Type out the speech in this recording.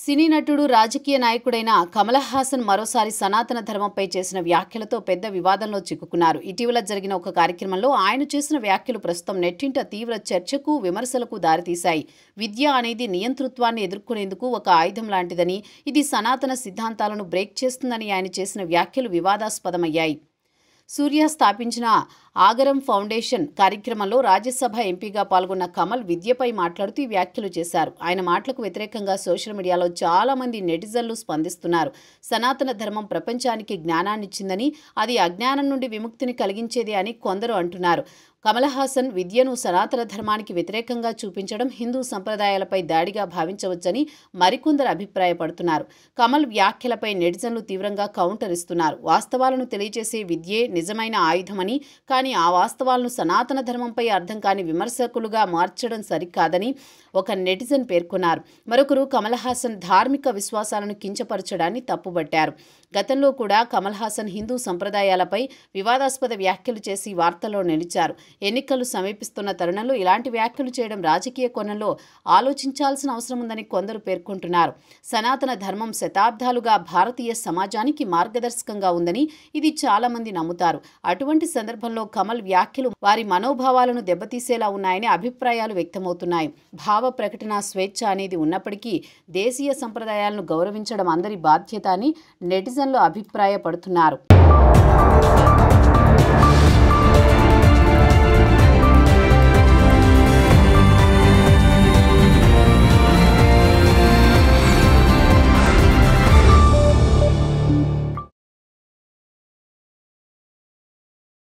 సినీ నటుడు రాజకీయ నాయకుడైన కమల్ హాసన్ మరోసారి సనాతన ధర్మంపై చేసిన వ్యాఖ్యలతో పెద్ద వివాదంలో చిక్కుకున్నారు. ఇటీవల జరిగిన ఒక కార్యక్రమంలో ఆయన చేసిన వ్యాఖ్యలు ప్రస్తుతం నెట్టింట తీవ్ర చర్చకు, విమర్శలకు దారితీశాయి. విద్య అనేది నియంతృత్వాన్ని ఎదుర్కొనేందుకు ఒక ఆయుధం లాంటిదని, ఇది సనాతన సిద్ధాంతాలను బ్రేక్ చేస్తుందని ఆయన చేసిన వ్యాఖ్యలు వివాదాస్పదమయ్యాయి. సూర్య స్థాపించిన ఆగరం ఫౌండేషన్ కార్యక్రమంలో రాజ్యసభ ఎంపీగా పాల్గొన్న కమల్ విద్యపై మాట్లాడుతూ ఈ వ్యాఖ్యలు చేశారు. ఆయన మాటలకు వ్యతిరేకంగా సోషల్ మీడియాలో చాలా మంది నెటిజన్లు స్పందిస్తున్నారు. సనాతన ధర్మం ప్రపంచానికి జ్ఞానాన్నిచ్చిందని, అది అజ్ఞానం నుండి విముక్తిని కలిగించేది అని కొందరు అంటున్నారు. కమల్ హాసన్ విద్యను సనాతన ధర్మానికి వ్యతిరేకంగా చూపించడం హిందూ సంప్రదాయాలపై దాడిగా భావించవచ్చని మరికొందరు అభిప్రాయపడుతున్నారు. కమల్ వ్యాఖ్యలపై నెటిజన్లు తీవ్రంగా కౌంటర్ ఇస్తున్నారు. వాస్తవాలను తెలియజేసే విద్యే నిజమైన ఆయుధమని, కానీ ఆ వాస్తవాలను సనాతన ధర్మంపై అర్థం కాని విమర్శకులుగా మార్చడం సరికాదని ఒక నెటిజన్ పేర్కొన్నారు. మరొకరు కమల్ హాసన్ ధార్మిక విశ్వాసాలను కించపరచడాన్ని తప్పుబట్టారు. గతంలో కూడా కమల్ హాసన్ హిందూ సంప్రదాయాలపై వివాదాస్పద వ్యాఖ్యలు చేసి వార్తల్లో నిలిచారు. ఎన్నికలు సమీపిస్తున్న తరుణంలో ఇలాంటి వ్యాఖ్యలు చేయడం రాజకీయ కోణంలో ఆలోచించాల్సిన అవసరం ఉందని కొందరు పేర్కొంటున్నారు. సనాతన ధర్మం శతాబ్దాలుగా భారతీయ సమాజానికి మార్గదర్శకంగా ఉందని, ఇది చాలా మంది నమ్ముతారు. అటువంటి సందర్భంలో కమల్ వ్యాఖ్యలు వారి మనోభావాలను దెబ్బతీసేలా ఉన్నాయని అభిప్రాయాలు వ్యక్తమవుతున్నాయి. భావ ప్రకటన స్వేచ్ఛ అనేది ఉన్నప్పటికీ దేశీయ సంప్రదాయాలను గౌరవించడం అందరి బాధ్యత అని నెటిజన్లు అభిప్రాయపడుతున్నారు.